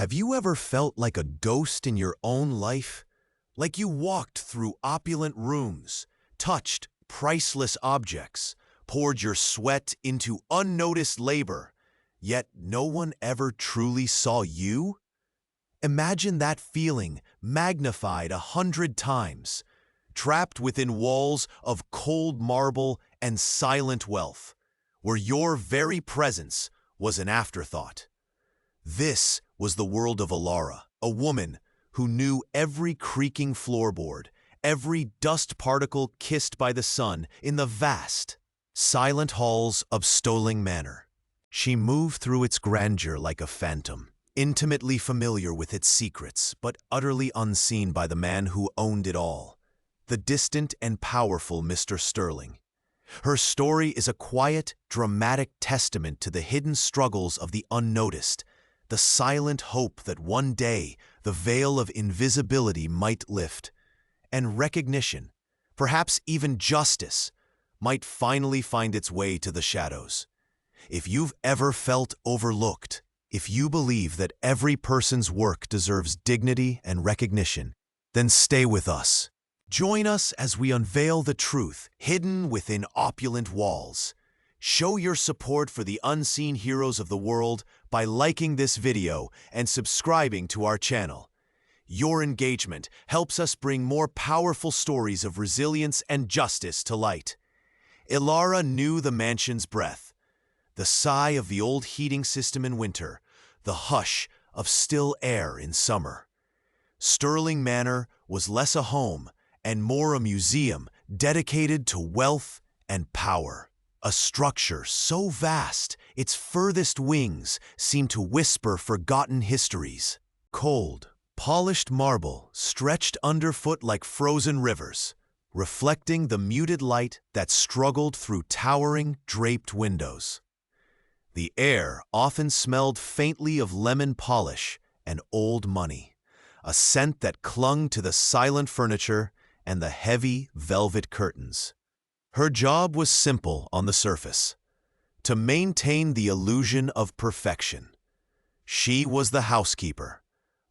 Have you ever felt like a ghost in your own life? Like you walked through opulent rooms, touched priceless objects, poured your sweat into unnoticed labor, yet no one ever truly saw you? Imagine that feeling magnified 100 times, trapped within walls of cold marble and silent wealth, where your very presence was an afterthought. This was the world of Alara, a woman who knew every creaking floorboard, every dust particle kissed by the sun in the vast, silent halls of Stoling Manor. She moved through its grandeur like a phantom, intimately familiar with its secrets, but utterly unseen by the man who owned it all, the distant and powerful Mr. Sterling. Her story is a quiet, dramatic testament to the hidden struggles of the unnoticed, the silent hope that one day the veil of invisibility might lift, and recognition, perhaps even justice, might finally find its way to the shadows. If you've ever felt overlooked, if you believe that every person's work deserves dignity and recognition, then stay with us. Join us as we unveil the truth hidden within opulent walls. Show your support for the unseen heroes of the world by liking this video and subscribing to our channel. Your engagement helps us bring more powerful stories of resilience and justice to light. Alara knew the mansion's breath, the sigh of the old heating system in winter, the hush of still air in summer. Sterling Manor was less a home and more a museum dedicated to wealth and power. A structure so vast, its furthest wings seemed to whisper forgotten histories. Cold, polished marble stretched underfoot like frozen rivers, reflecting the muted light that struggled through towering, draped windows. The air often smelled faintly of lemon polish and old money, a scent that clung to the silent furniture and the heavy velvet curtains. Her job was simple on the surface: to maintain the illusion of perfection. She was the housekeeper,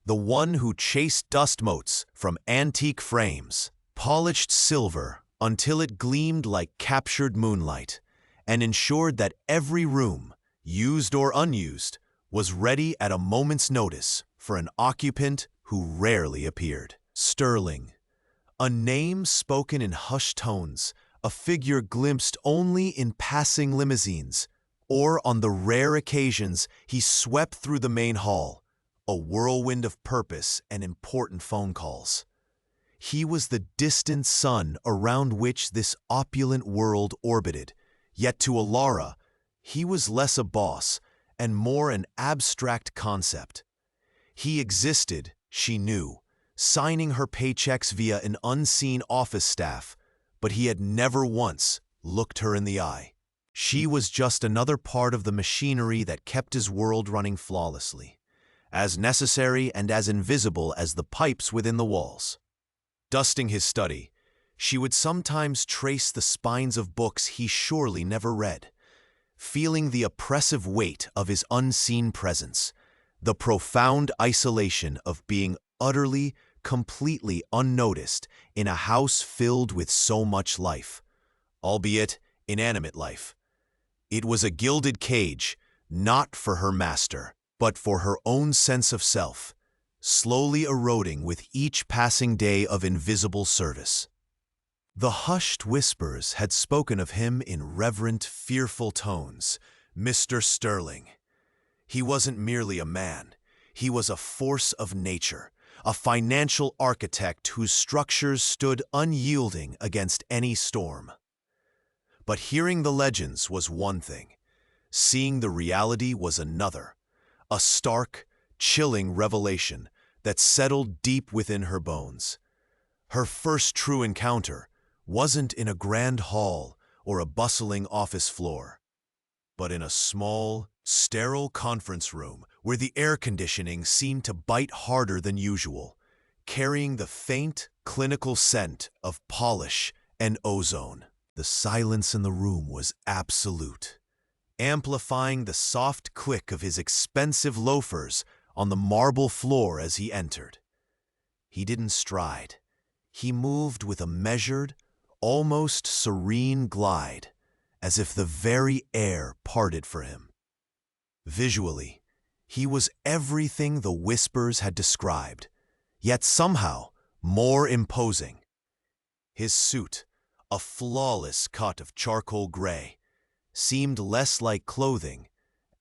the one who chased dust motes from antique frames, polished silver until it gleamed like captured moonlight, and ensured that every room, used or unused, was ready at a moment's notice for an occupant who rarely appeared. Sterling, a name spoken in hushed tones, a figure glimpsed only in passing limousines, or on the rare occasions he swept through the main hall, a whirlwind of purpose and important phone calls. He was the distant sun around which this opulent world orbited, yet to Alara, he was less a boss and more an abstract concept. He existed, she knew, signing her paychecks via an unseen office staff, but he had never once looked her in the eye. She was just another part of the machinery that kept his world running flawlessly, as necessary and as invisible as the pipes within the walls. Dusting his study, she would sometimes trace the spines of books he surely never read, feeling the oppressive weight of his unseen presence, the profound isolation of being utterly, completely unnoticed in a house filled with so much life, albeit inanimate life. It was a gilded cage, not for her master, but for her own sense of self, slowly eroding with each passing day of invisible service. The hushed whispers had spoken of him in reverent, fearful tones. Mr. Sterling. He wasn't merely a man. He was a force of nature, a financial architect whose structures stood unyielding against any storm. But hearing the legends was one thing. Seeing the reality was another, a stark, chilling revelation that settled deep within her bones. Her first true encounter wasn't in a grand hall or a bustling office floor, but in a small, sterile conference room where the air conditioning seemed to bite harder than usual, carrying the faint, clinical scent of polish and ozone. The silence in the room was absolute, amplifying the soft click of his expensive loafers on the marble floor as he entered. He didn't stride. He moved with a measured, almost serene glide, as if the very air parted for him. Visually, he was everything the whispers had described, yet somehow more imposing. His suit, a flawless cut of charcoal gray, seemed less like clothing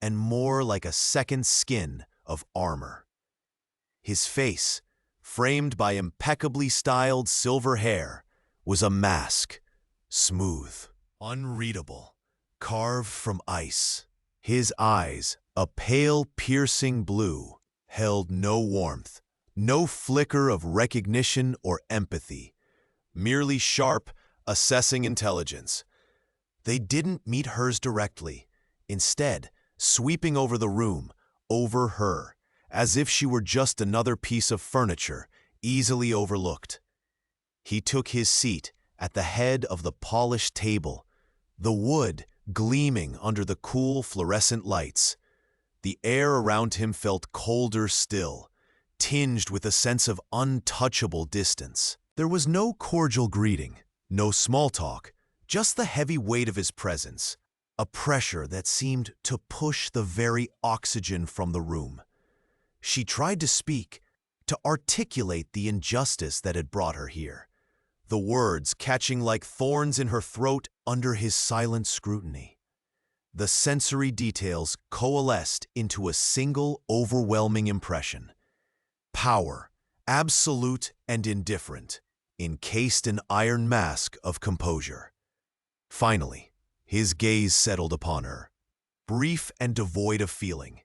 and more like a second skin of armor. His face, framed by impeccably styled silver hair, was a mask, smooth, unreadable, carved from ice. His eyes, a pale, piercing blue, held no warmth, no flicker of recognition or empathy, merely sharp, assessing intelligence. They didn't meet hers directly, instead, sweeping over the room, over her, as if she were just another piece of furniture, easily overlooked. He took his seat at the head of the polished table, the wood gleaming under the cool fluorescent lights. The air around him felt colder still, tinged with a sense of untouchable distance. There was no cordial greeting, no small talk, just the heavy weight of his presence, a pressure that seemed to push the very oxygen from the room. She tried to speak, to articulate the injustice that had brought her here, the words catching like thorns in her throat under his silent scrutiny. The sensory details coalesced into a single overwhelming impression. Power, absolute and indifferent, encased in iron mask of composure. Finally, his gaze settled upon her, brief and devoid of feeling.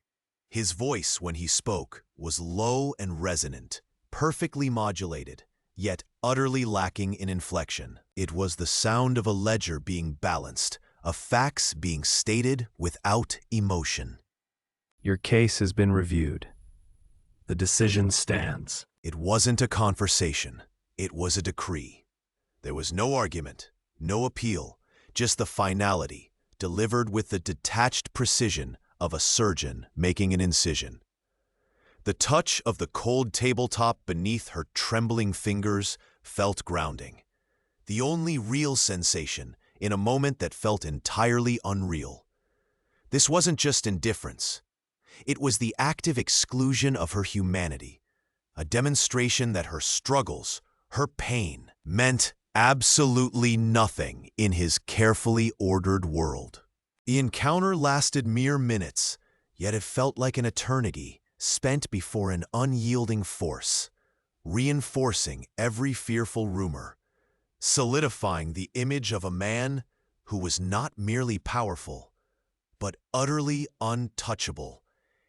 His voice, when he spoke, was low and resonant, perfectly modulated, yet utterly lacking in inflection. It was the sound of a ledger being balanced, of facts being stated without emotion. Your case has been reviewed. The decision stands. It wasn't a conversation. It was a decree. There was no argument, no appeal, just the finality, delivered with the detached precision of a surgeon making an incision. The touch of the cold tabletop beneath her trembling fingers felt grounding. The only real sensation in a moment that felt entirely unreal. This wasn't just indifference. It was the active exclusion of her humanity, a demonstration that her struggles, her pain, meant absolutely nothing in his carefully ordered world. The encounter lasted mere minutes, yet it felt like an eternity spent before an unyielding force, reinforcing every fearful rumor, solidifying the image of a man who was not merely powerful, but utterly untouchable,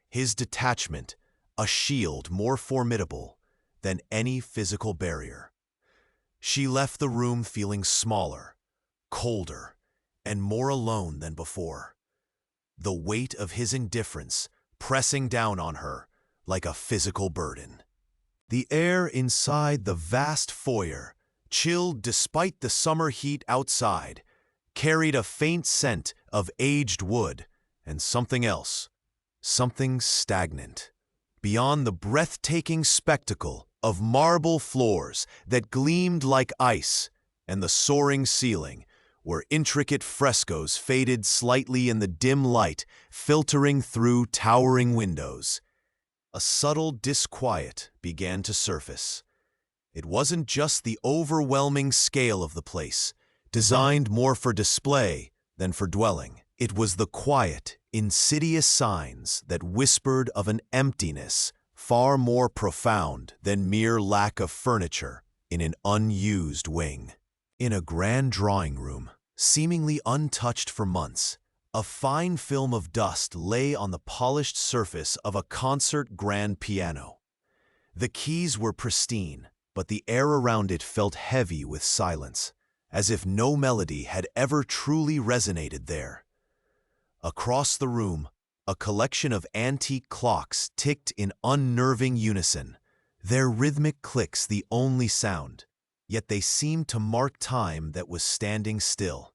his detachment a shield more formidable than any physical barrier. She left the room feeling smaller, colder, and more alone than before, the weight of his indifference pressing down on her like a physical burden. The air inside the vast foyer, chilled despite the summer heat outside, carried a faint scent of aged wood and something else, something stagnant. Beyond the breathtaking spectacle of marble floors that gleamed like ice and the soaring ceiling, where intricate frescoes faded slightly in the dim light filtering through towering windows, a subtle disquiet began to surface. It wasn't just the overwhelming scale of the place, designed more for display than for dwelling. It was the quiet, insidious signs that whispered of an emptiness far more profound than mere lack of furniture in an unused wing. In a grand drawing room, seemingly untouched for months, a fine film of dust lay on the polished surface of a concert grand piano. The keys were pristine, but the air around it felt heavy with silence, as if no melody had ever truly resonated there. Across the room, a collection of antique clocks ticked in unnerving unison, their rhythmic clicks the only sound, yet they seemed to mark time that was standing still.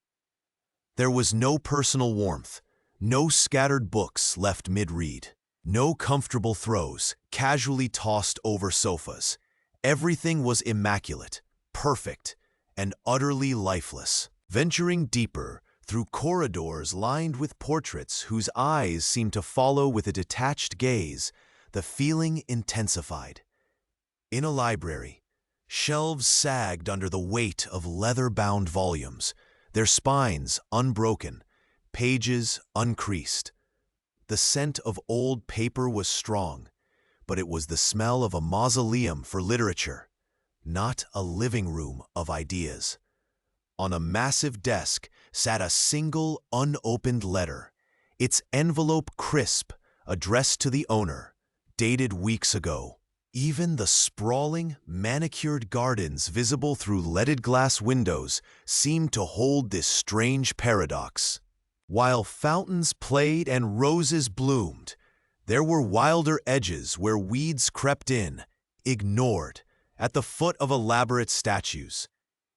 There was no personal warmth, no scattered books left mid-read. No comfortable throws, casually tossed over sofas. Everything was immaculate, perfect, and utterly lifeless. Venturing deeper, through corridors lined with portraits whose eyes seemed to follow with a detached gaze, the feeling intensified. In a library, shelves sagged under the weight of leather-bound volumes, their spines unbroken, pages uncreased. The scent of old paper was strong, but it was the smell of a mausoleum for literature, not a living room of ideas. On a massive desk sat a single unopened letter, its envelope crisp, addressed to the owner, dated weeks ago. Even the sprawling, manicured gardens visible through leaded glass windows seemed to hold this strange paradox. While fountains played and roses bloomed, there were wilder edges where weeds crept in, ignored, at the foot of elaborate statues.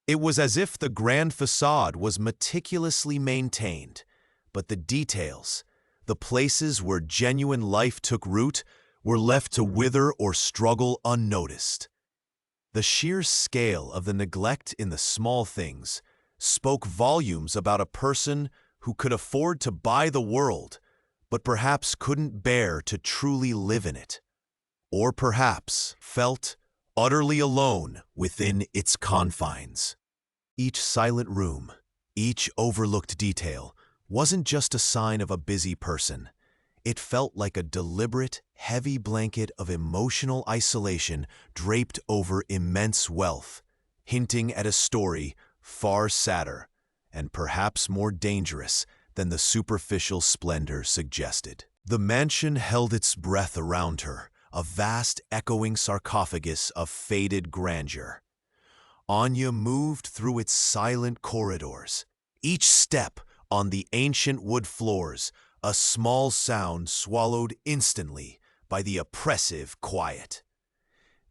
It was as if the grand facade was meticulously maintained, but the details, the places where genuine life took root, were left to wither or struggle unnoticed. The sheer scale of the neglect in the small things spoke volumes about a person who could afford to buy the world, but perhaps couldn't bear to truly live in it, or perhaps felt utterly alone within its confines. Each silent room, each overlooked detail, wasn't just a sign of a busy person. It felt like a deliberate, heavy blanket of emotional isolation draped over immense wealth, hinting at a story far sadder and perhaps more dangerous than the superficial splendor suggested. The mansion held its breath around her, a vast echoing sarcophagus of faded grandeur. Anya moved through its silent corridors, each step on the ancient wood floors, a small sound swallowed instantly by the oppressive quiet.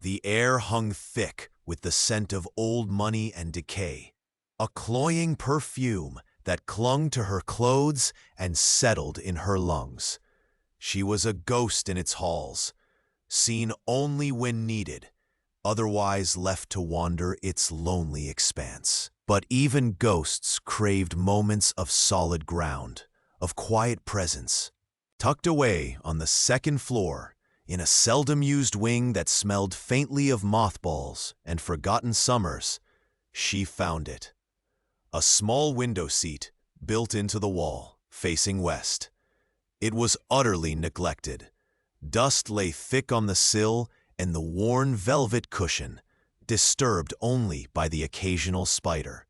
The air hung thick with the scent of old money and decay, a cloying perfume that clung to her clothes and settled in her lungs. She was a ghost in its halls, seen only when needed, otherwise left to wander its lonely expanse. But even ghosts craved moments of solid ground, of quiet presence. Tucked away on the second floor, in a seldom-used wing that smelled faintly of mothballs and forgotten summers, she found it. A small window seat built into the wall, facing west. It was utterly neglected. Dust lay thick on the sill and the worn velvet cushion, disturbed only by the occasional spider.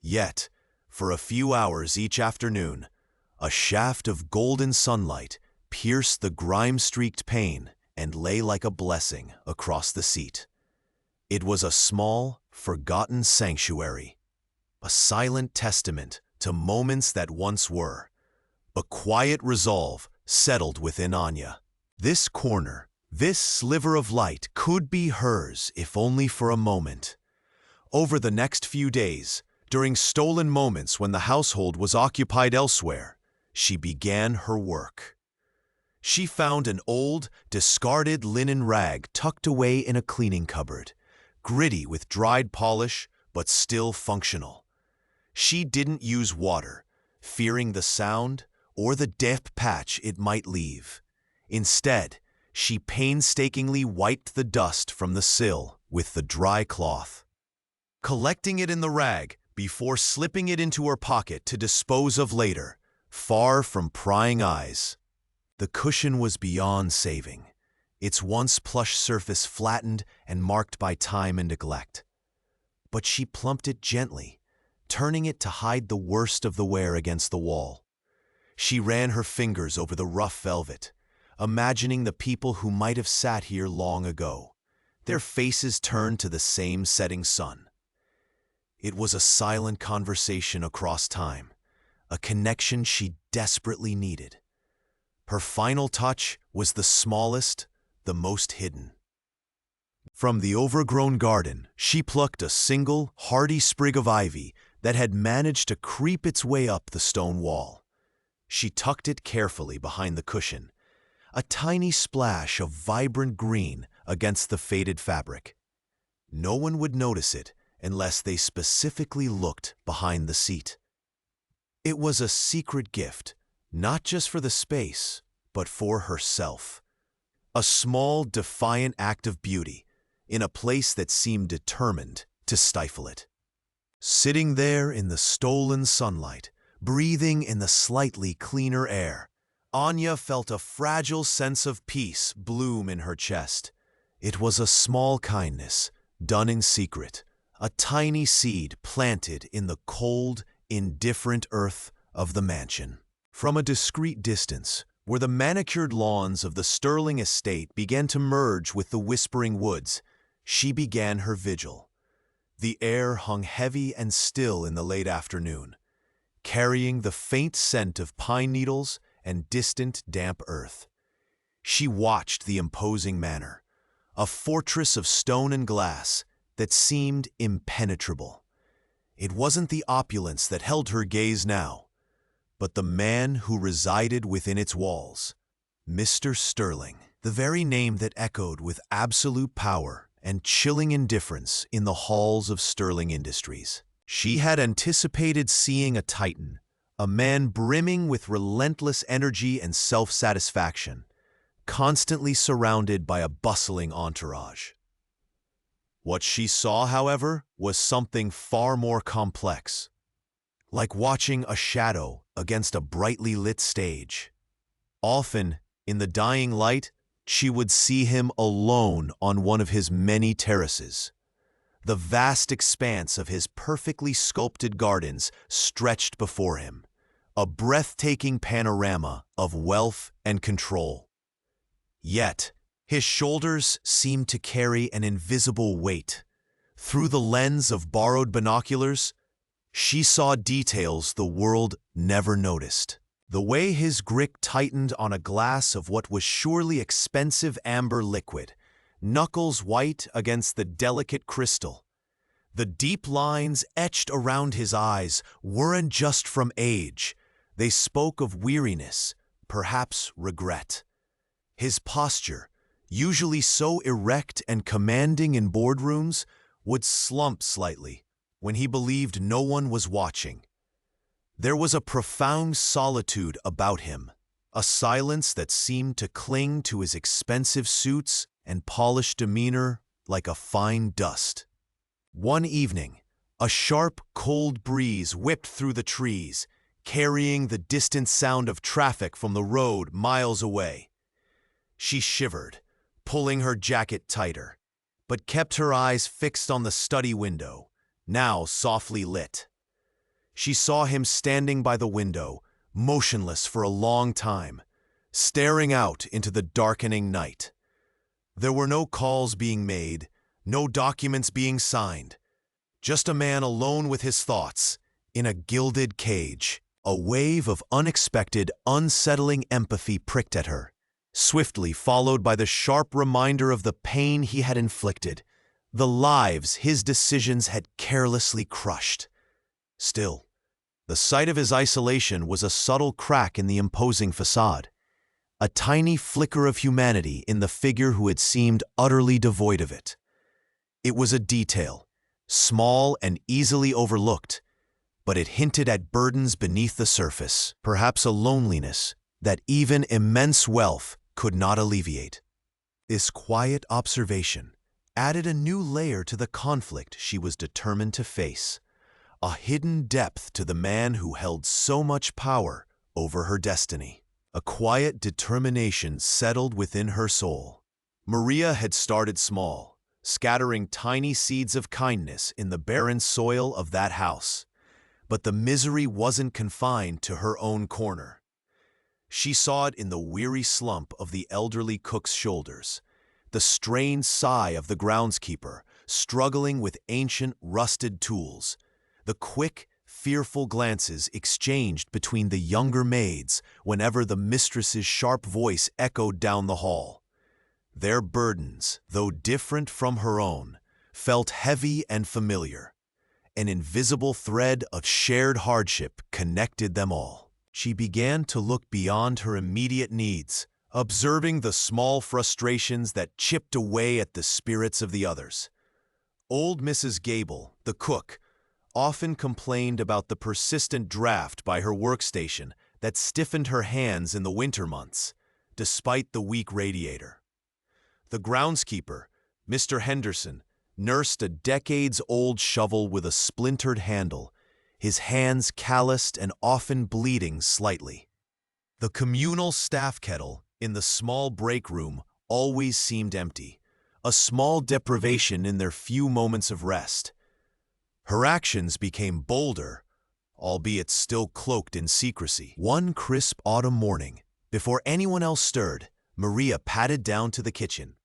Yet, for a few hours each afternoon, a shaft of golden sunlight pierced the grime-streaked pane and lay like a blessing across the seat. It was a small, forgotten sanctuary, a silent testament to moments that once were. A quiet resolve settled within Anya. This corner, this sliver of light could be hers if only for a moment. Over the next few days, during stolen moments when the household was occupied elsewhere, she began her work. She found an old, discarded linen rag tucked away in a cleaning cupboard, gritty with dried polish, but still functional. She didn't use water, fearing the sound or the damp patch it might leave. Instead, she painstakingly wiped the dust from the sill with the dry cloth, collecting it in the rag before slipping it into her pocket to dispose of later, far from prying eyes. The cushion was beyond saving, its once plush surface flattened and marked by time and neglect. But she plumped it gently, turning it to hide the worst of the wear against the wall. She ran her fingers over the rough velvet, imagining the people who might have sat here long ago, their faces turned to the same setting sun. It was a silent conversation across time, a connection she desperately needed. Her final touch was the smallest, the most hidden. From the overgrown garden, she plucked a single, hardy sprig of ivy that had managed to creep its way up the stone wall. She tucked it carefully behind the cushion, a tiny splash of vibrant green against the faded fabric. No one would notice it unless they specifically looked behind the seat. It was a secret gift, not just for the space, but for herself. A small, defiant act of beauty in a place that seemed determined to stifle it. Sitting there in the stolen sunlight, breathing in the slightly cleaner air, Anya felt a fragile sense of peace bloom in her chest. It was a small kindness, done in secret, a tiny seed planted in the cold, indifferent earth of the mansion. From a discreet distance, where the manicured lawns of the Sterling estate began to merge with the whispering woods, she began her vigil. The air hung heavy and still in the late afternoon, carrying the faint scent of pine needles and distant damp earth. She watched the imposing manor, a fortress of stone and glass that seemed impenetrable. It wasn't the opulence that held her gaze now, but the man who resided within its walls, Mr. Sterling, the very name that echoed with absolute power and chilling indifference in the halls of Sterling Industries. She had anticipated seeing a titan, a man brimming with relentless energy and self-satisfaction, constantly surrounded by a bustling entourage. What she saw, however, was something far more complex. Like watching a shadow against a brightly lit stage. Often, in the dying light, she would see him alone on one of his many terraces. The vast expanse of his perfectly sculpted gardens stretched before him, a breathtaking panorama of wealth and control. Yet, his shoulders seemed to carry an invisible weight. Through the lens of borrowed binoculars, she saw details the world never noticed. The way his grip tightened on a glass of what was surely expensive amber liquid, knuckles white against the delicate crystal. The deep lines etched around his eyes weren't just from age. They spoke of weariness, perhaps regret. His posture, usually so erect and commanding in boardrooms, would slump slightly when he believed no one was watching. There was a profound solitude about him, a silence that seemed to cling to his expensive suits and polished demeanor like a fine dust. One evening, a sharp, cold breeze whipped through the trees, carrying the distant sound of traffic from the road miles away. She shivered, pulling her jacket tighter, but kept her eyes fixed on the study window, now softly lit. She saw him standing by the window, motionless for a long time, staring out into the darkening night. There were no calls being made, no documents being signed, just a man alone with his thoughts, in a gilded cage. A wave of unexpected, unsettling empathy pricked at her, swiftly followed by the sharp reminder of the pain he had inflicted, the lives his decisions had carelessly crushed. Still, the sight of his isolation was a subtle crack in the imposing facade, a tiny flicker of humanity in the figure who had seemed utterly devoid of it. It was a detail, small and easily overlooked, but it hinted at burdens beneath the surface, perhaps a loneliness that even immense wealth could not alleviate. This quiet observation added a new layer to the conflict she was determined to face, a hidden depth to the man who held so much power over her destiny. A quiet determination settled within her soul. Maria had started small, scattering tiny seeds of kindness in the barren soil of that house. But the misery wasn't confined to her own corner. She saw it in the weary slump of the elderly cook's shoulders, the strained sigh of the groundskeeper, struggling with ancient, rusted tools, the quick, fearful glances exchanged between the younger maids whenever the mistress's sharp voice echoed down the hall. Their burdens, though different from her own, felt heavy and familiar. An invisible thread of shared hardship connected them all. She began to look beyond her immediate needs, observing the small frustrations that chipped away at the spirits of the others. Old Mrs. Gable, the cook, often complained about the persistent draft by her workstation that stiffened her hands in the winter months, despite the weak radiator. The groundskeeper, Mr. Henderson, nursed a decades-old shovel with a splintered handle, his hands calloused and often bleeding slightly. The communal staff kettle in the small break room always seemed empty, a small deprivation in their few moments of rest. Her actions became bolder, albeit still cloaked in secrecy. One crisp autumn morning, before anyone else stirred, Maria padded down to the kitchen.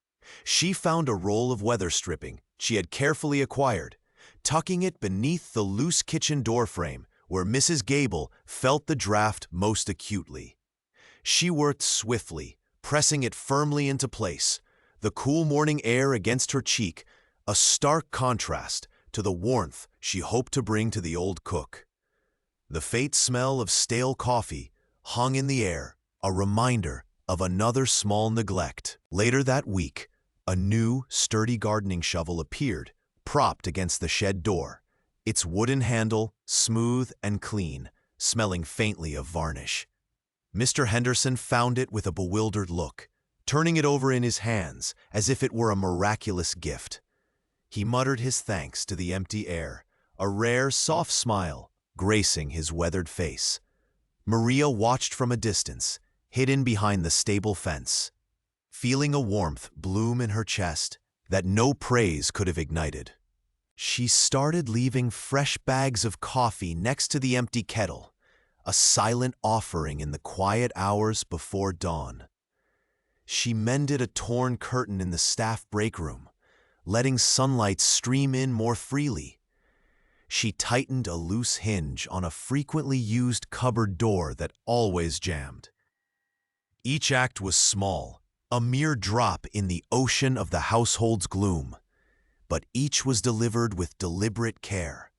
She found a roll of weather stripping she had carefully acquired, tucking it beneath the loose kitchen door frame where Mrs. Gable felt the draft most acutely. She worked swiftly, pressing it firmly into place, the cool morning air against her cheek, a stark contrast to the warmth she hoped to bring to the old cook. The faint smell of stale coffee hung in the air, a reminder of another small neglect. Later that week, a new, sturdy gardening shovel appeared, propped against the shed door, its wooden handle smooth and clean, smelling faintly of varnish. Mr. Henderson found it with a bewildered look, turning it over in his hands as if it were a miraculous gift. He muttered his thanks to the empty air, a rare, soft smile gracing his weathered face. Maria watched from a distance, hidden behind the stable fence, feeling a warmth bloom in her chest that no praise could have ignited. She started leaving fresh bags of coffee next to the empty kettle, a silent offering in the quiet hours before dawn. She mended a torn curtain in the staff break room, letting sunlight stream in more freely. She tightened a loose hinge on a frequently used cupboard door that always jammed. Each act was small, a mere drop in the ocean of the household's gloom, but each was delivered with deliberate care,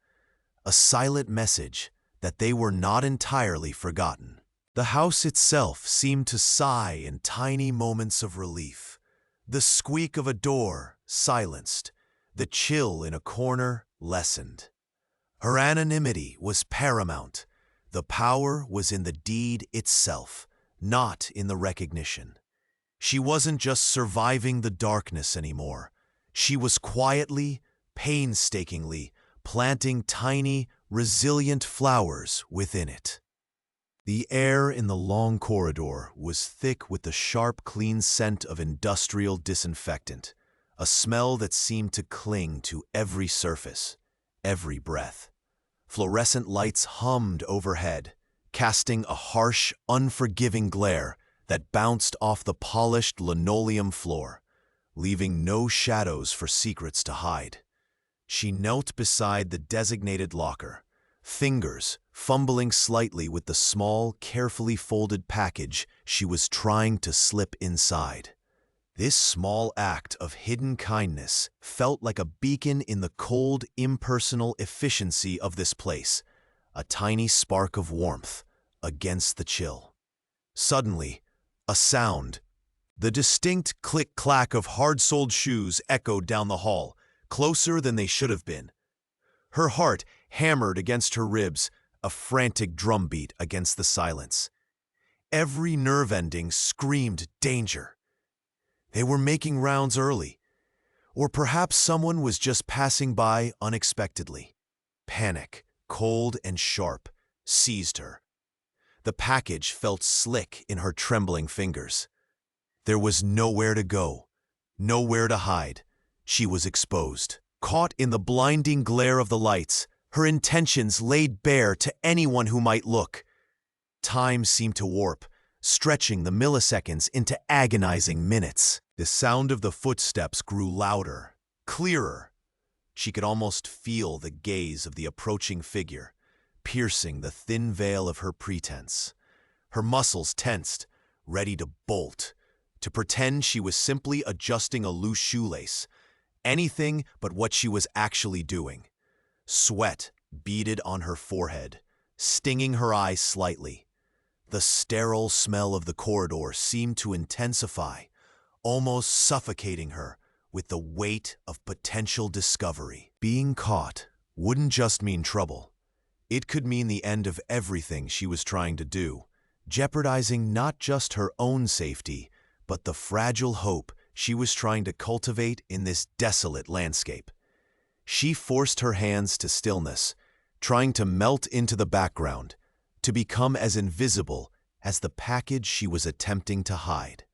a silent message that they were not entirely forgotten. The house itself seemed to sigh in tiny moments of relief. The squeak of a door silenced, the chill in a corner lessened. Her anonymity was paramount. The power was in the deed itself, not in the recognition. She wasn't just surviving the darkness anymore. She was quietly, painstakingly planting tiny, resilient flowers within it. The air in the long corridor was thick with the sharp, clean scent of industrial disinfectant, a smell that seemed to cling to every surface, every breath. Fluorescent lights hummed overhead, casting a harsh, unforgiving glare that bounced off the polished linoleum floor, leaving no shadows for secrets to hide. She knelt beside the designated locker, fingers fumbling slightly with the small, carefully folded package she was trying to slip inside. This small act of hidden kindness felt like a beacon in the cold, impersonal efficiency of this place, a tiny spark of warmth against the chill. Suddenly, a sound, the distinct click-clack of hard-soled shoes echoed down the hall, closer than they should have been. Her heart hammered against her ribs, a frantic drumbeat against the silence. Every nerve ending screamed danger. They were making rounds early, or perhaps someone was just passing by unexpectedly. Panic, cold and sharp, seized her. The package felt slick in her trembling fingers. There was nowhere to go, nowhere to hide. She was exposed. Caught in the blinding glare of the lights, her intentions laid bare to anyone who might look. Time seemed to warp, stretching the milliseconds into agonizing minutes. The sound of the footsteps grew louder, clearer. She could almost feel the gaze of the approaching figure, piercing the thin veil of her pretense. Her muscles tensed, ready to bolt, to pretend she was simply adjusting a loose shoelace. Anything but what she was actually doing. Sweat beaded on her forehead, stinging her eyes slightly. The sterile smell of the corridor seemed to intensify, almost suffocating her with the weight of potential discovery. Being caught wouldn't just mean trouble. It could mean the end of everything she was trying to do, jeopardizing not just her own safety, but the fragile hope she was trying to cultivate in this desolate landscape. She forced her hands to stillness, trying to melt into the background, to become as invisible as the package she was attempting to hide.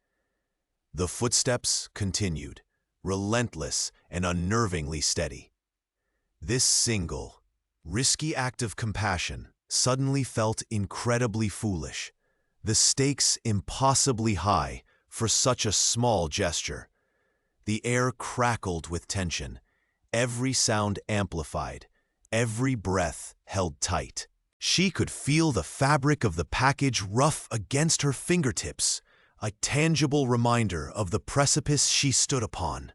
The footsteps continued, relentless and unnervingly steady. This single, risky act of compassion suddenly felt incredibly foolish, the stakes impossibly high for such a small gesture. The air crackled with tension, every sound amplified, every breath held tight. She could feel the fabric of the package rough against her fingertips, a tangible reminder of the precipice she stood upon.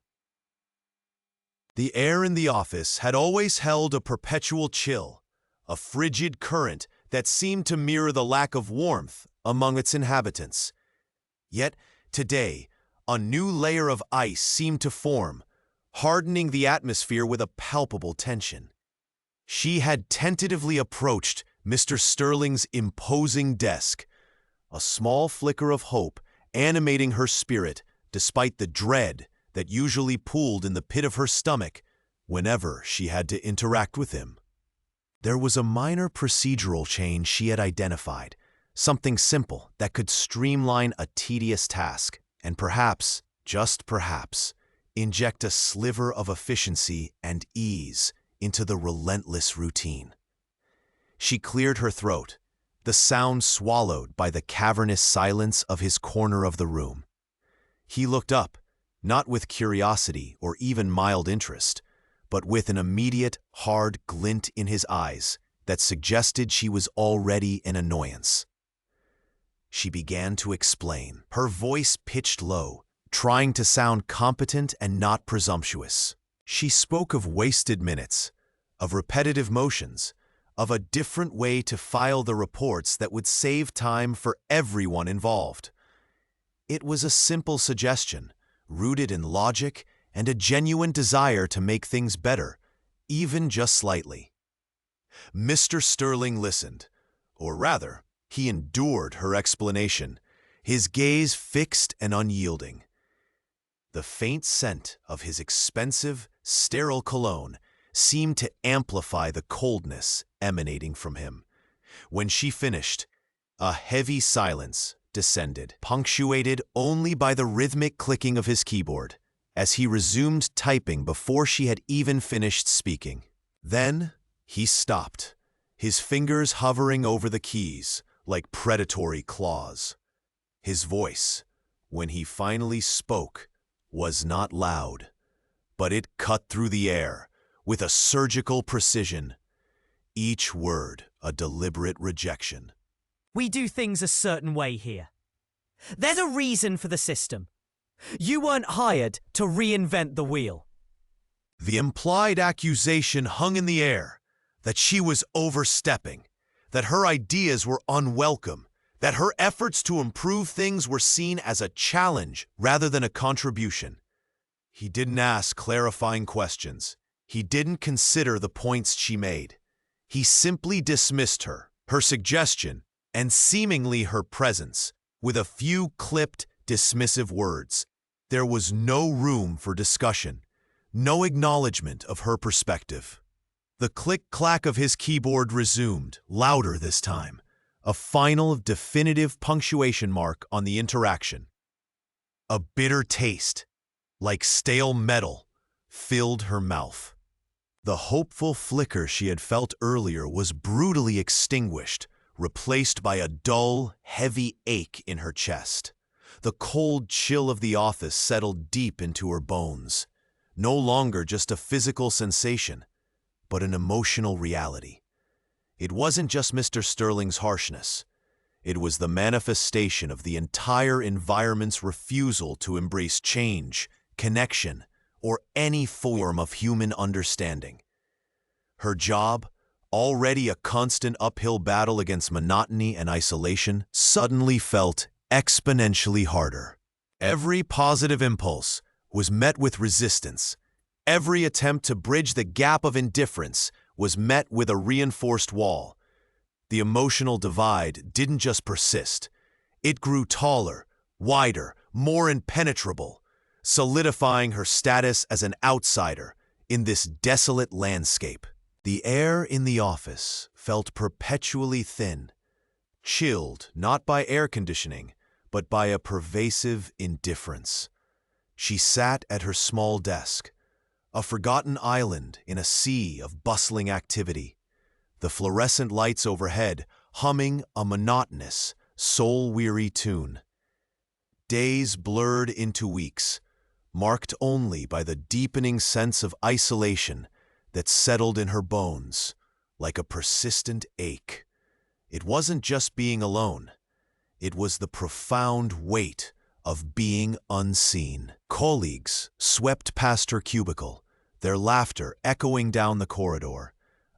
The air in the office had always held a perpetual chill, a frigid current that seemed to mirror the lack of warmth among its inhabitants. Yet, today, a new layer of ice seemed to form, hardening the atmosphere with a palpable tension. She had tentatively approached Mr. Sterling's imposing desk, a small flicker of hope animating her spirit despite the dread that usually pooled in the pit of her stomach whenever she had to interact with him. There was a minor procedural change she had identified, something simple that could streamline a tedious task and perhaps, just perhaps, inject a sliver of efficiency and ease into the relentless routine. She cleared her throat, the sound swallowed by the cavernous silence of his corner of the room. He looked up, not with curiosity or even mild interest, but with an immediate, hard glint in his eyes that suggested she was already an annoyance. She began to explain, her voice pitched low, trying to sound competent and not presumptuous. She spoke of wasted minutes, of repetitive motions, of a different way to file the reports that would save time for everyone involved. It was a simple suggestion, rooted in logic and a genuine desire to make things better, even just slightly. Mr. Sterling listened, or rather, he endured her explanation, his gaze fixed and unyielding. The faint scent of his expensive, sterile cologne seemed to amplify the coldness emanating from him. When she finished, a heavy silence descended, punctuated only by the rhythmic clicking of his keyboard, as he resumed typing before she had even finished speaking. Then he stopped, his fingers hovering over the keys like predatory claws. His voice, when he finally spoke, was not loud, but it cut through the air with a surgical precision, each word a deliberate rejection. We do things a certain way here. There's a reason for the system. You weren't hired to reinvent the wheel. The implied accusation hung in the air, that she was overstepping, that her ideas were unwelcome, that her efforts to improve things were seen as a challenge rather than a contribution. He didn't ask clarifying questions. He didn't consider the points she made. He simply dismissed her, her suggestion, and seemingly her presence, with a few clipped, dismissive words. There was no room for discussion, no acknowledgement of her perspective. The click-clack of his keyboard resumed, louder this time, a final, definitive punctuation mark on the interaction. A bitter taste, like stale metal, filled her mouth. The hopeful flicker she had felt earlier was brutally extinguished, replaced by a dull, heavy ache in her chest. The cold chill of the office settled deep into her bones, no longer just a physical sensation, but an emotional reality. It wasn't just Mr. Sterling's harshness. It was the manifestation of the entire environment's refusal to embrace change, connection, or any form of human understanding. Her job, already a constant uphill battle against monotony and isolation, suddenly felt exponentially harder. Every positive impulse was met with resistance. Every attempt to bridge the gap of indifference was met with a reinforced wall. The emotional divide didn't just persist. It grew taller, wider, more impenetrable, solidifying her status as an outsider in this desolate landscape. The air in the office felt perpetually thin, chilled not by air conditioning, but by a pervasive indifference. She sat at her small desk, a forgotten island in a sea of bustling activity, the fluorescent lights overhead humming a monotonous, soul-weary tune. Days blurred into weeks, marked only by the deepening sense of isolation that settled in her bones like a persistent ache. It wasn't just being alone. It was the profound weight of being unseen. Colleagues swept past her cubicle, their laughter echoing down the corridor,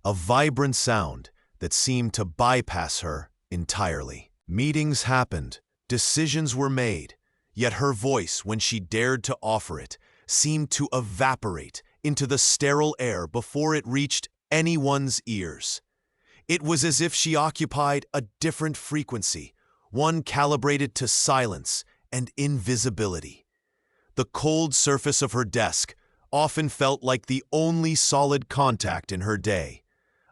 a vibrant sound that seemed to bypass her entirely. Meetings happened, decisions were made, yet her voice, when she dared to offer it, seemed to evaporate into the sterile air before it reached anyone's ears. It was as if she occupied a different frequency, one calibrated to silence and invisibility. The cold surface of her desk often felt like the only solid contact in her day,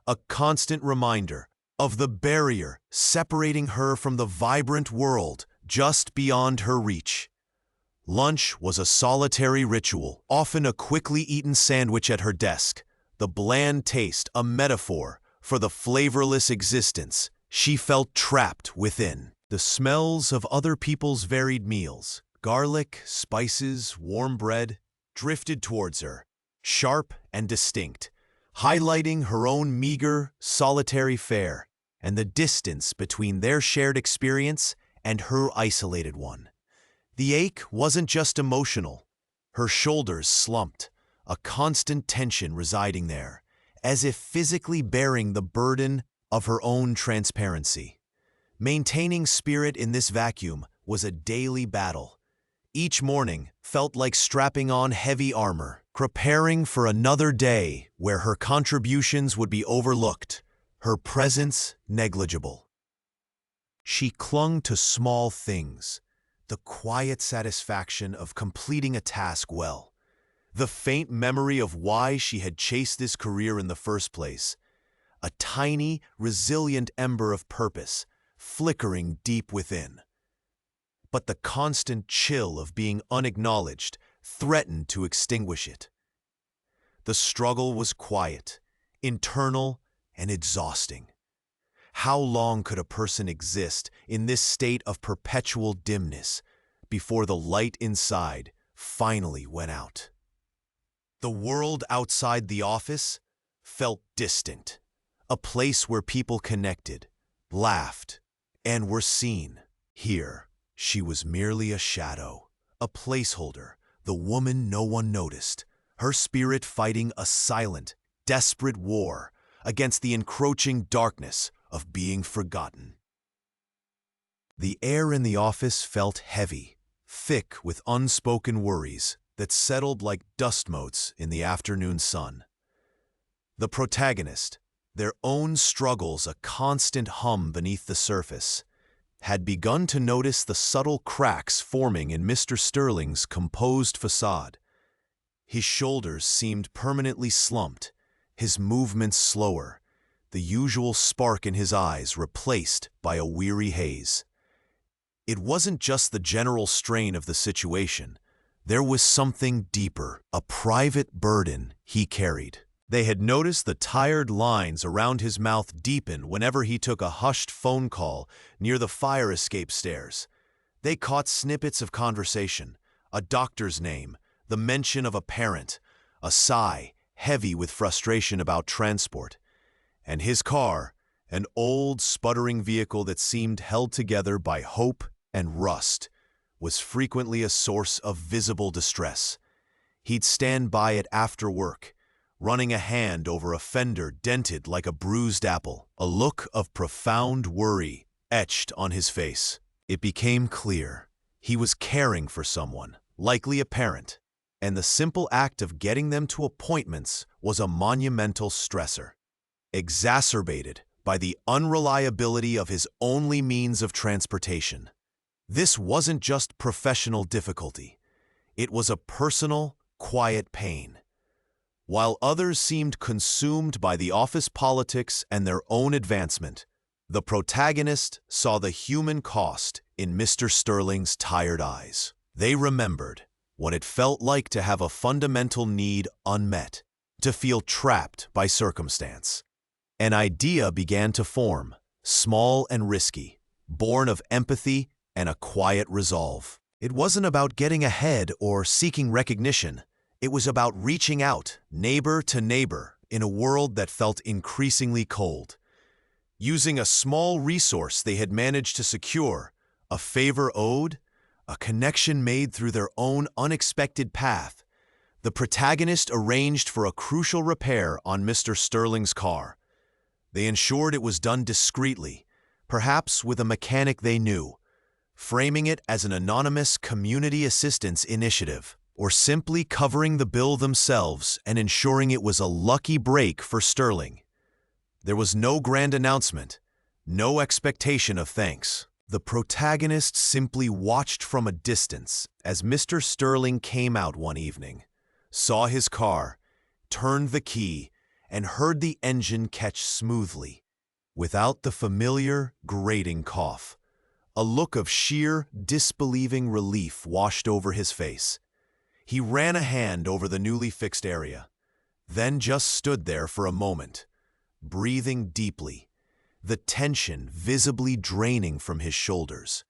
a constant reminder of the barrier separating her from the vibrant world just beyond her reach. Lunch was a solitary ritual, often a quickly eaten sandwich at her desk, the bland taste a metaphor for the flavorless existence she felt trapped within. The smells of other people's varied meals, garlic, spices, warm bread, drifted towards her, sharp and distinct, highlighting her own meager, solitary fare and the distance between their shared experience and her isolated one. The ache wasn't just emotional. Her shoulders slumped, a constant tension residing there, as if physically bearing the burden of her own transparency. Maintaining spirit in this vacuum was a daily battle. Each morning felt like strapping on heavy armor, preparing for another day where her contributions would be overlooked, her presence negligible. She clung to small things, the quiet satisfaction of completing a task well, the faint memory of why she had chased this career in the first place, a tiny, resilient ember of purpose flickering deep within. But the constant chill of being unacknowledged threatened to extinguish it. The struggle was quiet, internal, and exhausting. How long could a person exist in this state of perpetual dimness before the light inside finally went out? The world outside the office felt distant, a place where people connected, laughed, and were seen. Here, she was merely a shadow, a placeholder, the woman no one noticed, her spirit fighting a silent, desperate war against the encroaching darkness of being forgotten. The air in the office felt heavy, thick with unspoken worries that settled like dust motes in the afternoon sun. The protagonist, their own struggles a constant hum beneath the surface, had begun to notice the subtle cracks forming in Mr. Sterling's composed facade. His shoulders seemed permanently slumped, his movements slower, the usual spark in his eyes replaced by a weary haze. It wasn't just the general strain of the situation. There was something deeper, a private burden he carried. They had noticed the tired lines around his mouth deepen whenever he took a hushed phone call near the fire escape stairs. They caught snippets of conversation, a doctor's name, the mention of a parent, a sigh heavy with frustration about transport. And his car, an old, sputtering vehicle that seemed held together by hope and rust, was frequently a source of visible distress. He'd stand by it after work, running a hand over a fender dented like a bruised apple, a look of profound worry etched on his face. It became clear he was caring for someone, likely a parent, and the simple act of getting them to appointments was a monumental stressor, exacerbated by the unreliability of his only means of transportation. This wasn't just professional difficulty. It was a personal, quiet pain. While others seemed consumed by the office politics and their own advancement, the protagonist saw the human cost in Mr. Sterling's tired eyes. They remembered what it felt like to have a fundamental need unmet, to feel trapped by circumstance. An idea began to form, small and risky, born of empathy and a quiet resolve. It wasn't about getting ahead or seeking recognition. It was about reaching out, neighbor to neighbor, in a world that felt increasingly cold. Using a small resource they had managed to secure, a favor owed, a connection made through their own unexpected path, the protagonist arranged for a crucial repair on Mr. Sterling's car. They ensured it was done discreetly, perhaps with a mechanic they knew, framing it as an anonymous community assistance initiative, or simply covering the bill themselves and ensuring it was a lucky break for Sterling. There was no grand announcement, no expectation of thanks. The protagonist simply watched from a distance as Mr. Sterling came out one evening, saw his car, turned the key, and heard the engine catch smoothly, without the familiar, grating cough. A look of sheer, disbelieving relief washed over his face. He ran a hand over the newly fixed area, then just stood there for a moment, breathing deeply, the tension visibly draining from his shoulders.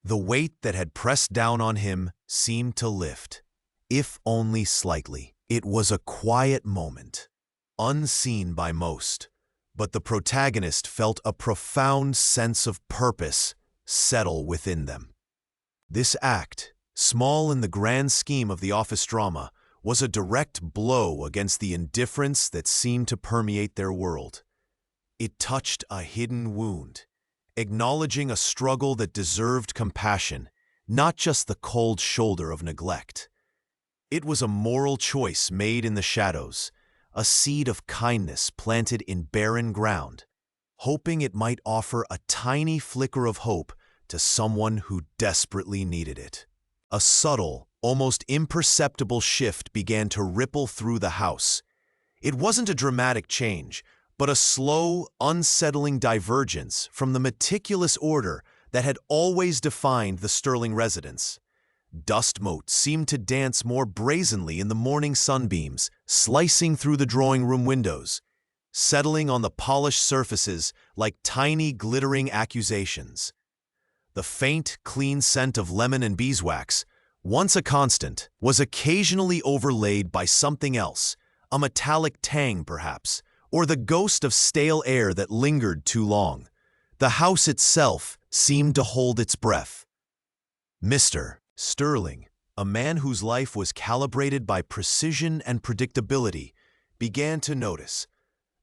The weight that had pressed down on him seemed to lift, if only slightly. It was a quiet moment, unseen by most, but the protagonist felt a profound sense of purpose settle within them. This act, small in the grand scheme of the office drama, was a direct blow against the indifference that seemed to permeate their world. It touched a hidden wound, acknowledging a struggle that deserved compassion, not just the cold shoulder of neglect. It was a moral choice made in the shadows, a seed of kindness planted in barren ground, hoping it might offer a tiny flicker of hope to someone who desperately needed it. A subtle, almost imperceptible shift began to ripple through the house. It wasn't a dramatic change, but a slow, unsettling divergence from the meticulous order that had always defined the Sterling residence. Dust motes seemed to dance more brazenly in the morning sunbeams, slicing through the drawing room windows, settling on the polished surfaces like tiny, glittering accusations. The faint, clean scent of lemon and beeswax, once a constant, was occasionally overlaid by something else, a metallic tang perhaps, or the ghost of stale air that lingered too long. The house itself seemed to hold its breath. Mr. Sterling, a man whose life was calibrated by precision and predictability, began to notice,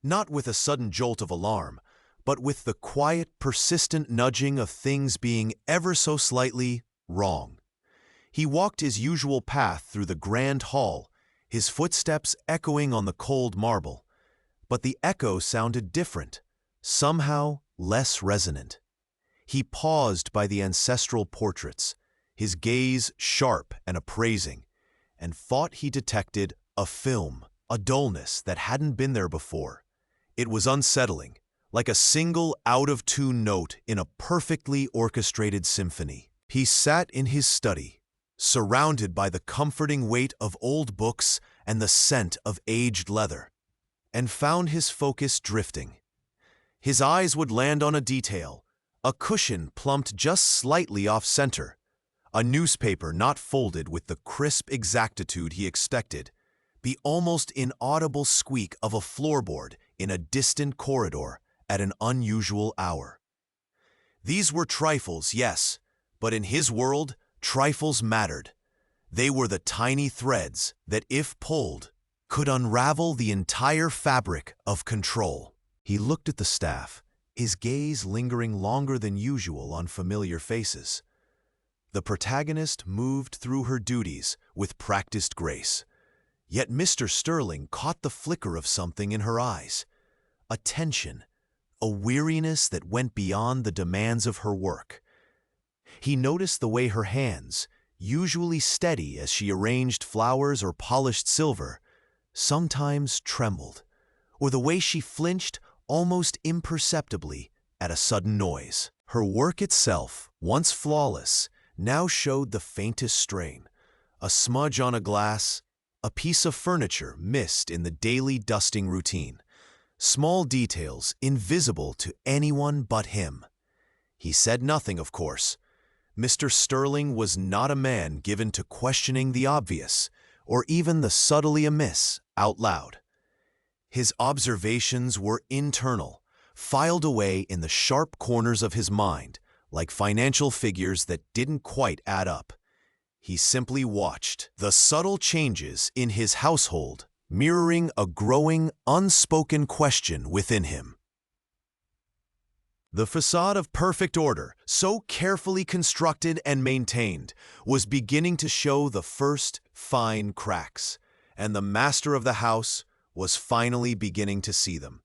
not with a sudden jolt of alarm, but with the quiet, persistent nudging of things being ever so slightly wrong. He walked his usual path through the grand hall, his footsteps echoing on the cold marble. But the echo sounded different, somehow less resonant. He paused by the ancestral portraits, his gaze sharp and appraising, and thought he detected a film, a dullness that hadn't been there before. It was unsettling, like a single out-of-tune note in a perfectly orchestrated symphony. He sat in his study, surrounded by the comforting weight of old books and the scent of aged leather, and found his focus drifting. His eyes would land on a detail, a cushion plumped just slightly off-center, a newspaper not folded with the crisp exactitude he expected, the almost inaudible squeak of a floorboard in a distant corridor at an unusual hour. These were trifles, yes, but in his world, trifles mattered. They were the tiny threads that, if pulled, could unravel the entire fabric of control. He looked at the staff, his gaze lingering longer than usual on familiar faces. The protagonist moved through her duties with practiced grace. Yet Mr. Sterling caught the flicker of something in her eyes. A tension, a weariness that went beyond the demands of her work. He noticed the way her hands, usually steady as she arranged flowers or polished silver, sometimes trembled, or the way she flinched almost imperceptibly at a sudden noise. Her work itself, once flawless, now showed the faintest strain. A smudge on a glass, a piece of furniture missed in the daily dusting routine. Small details invisible to anyone but him. He said nothing, of course. Mr. Sterling was not a man given to questioning the obvious, or even the subtly amiss out loud. His observations were internal, filed away in the sharp corners of his mind, like financial figures that didn't quite add up. He simply watched the subtle changes in his household, mirroring a growing, unspoken question within him. The facade of perfect order, so carefully constructed and maintained, was beginning to show the first fine cracks, and the master of the house was finally beginning to see them.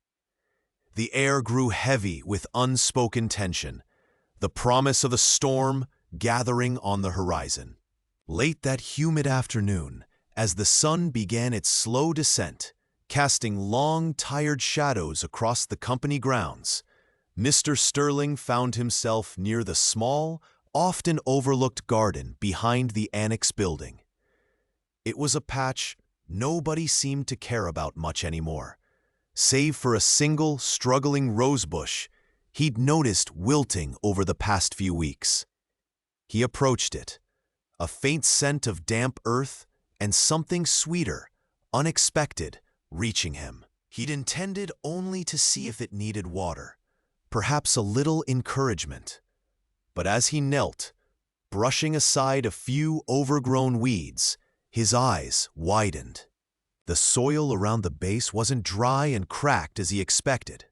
The air grew heavy with unspoken tension, the promise of a storm gathering on the horizon. Late that humid afternoon, as the sun began its slow descent, casting long, tired shadows across the company grounds, Mr. Sterling found himself near the small, often overlooked garden behind the annex building. It was a patch nobody seemed to care about much anymore, save for a single, struggling rosebush he'd noticed wilting over the past few weeks. He approached it, a faint scent of damp earth and something sweeter, unexpected, reaching him. He'd intended only to see if it needed water, perhaps a little encouragement. But as he knelt, brushing aside a few overgrown weeds, his eyes widened. The soil around the base wasn't dry and cracked as he expected.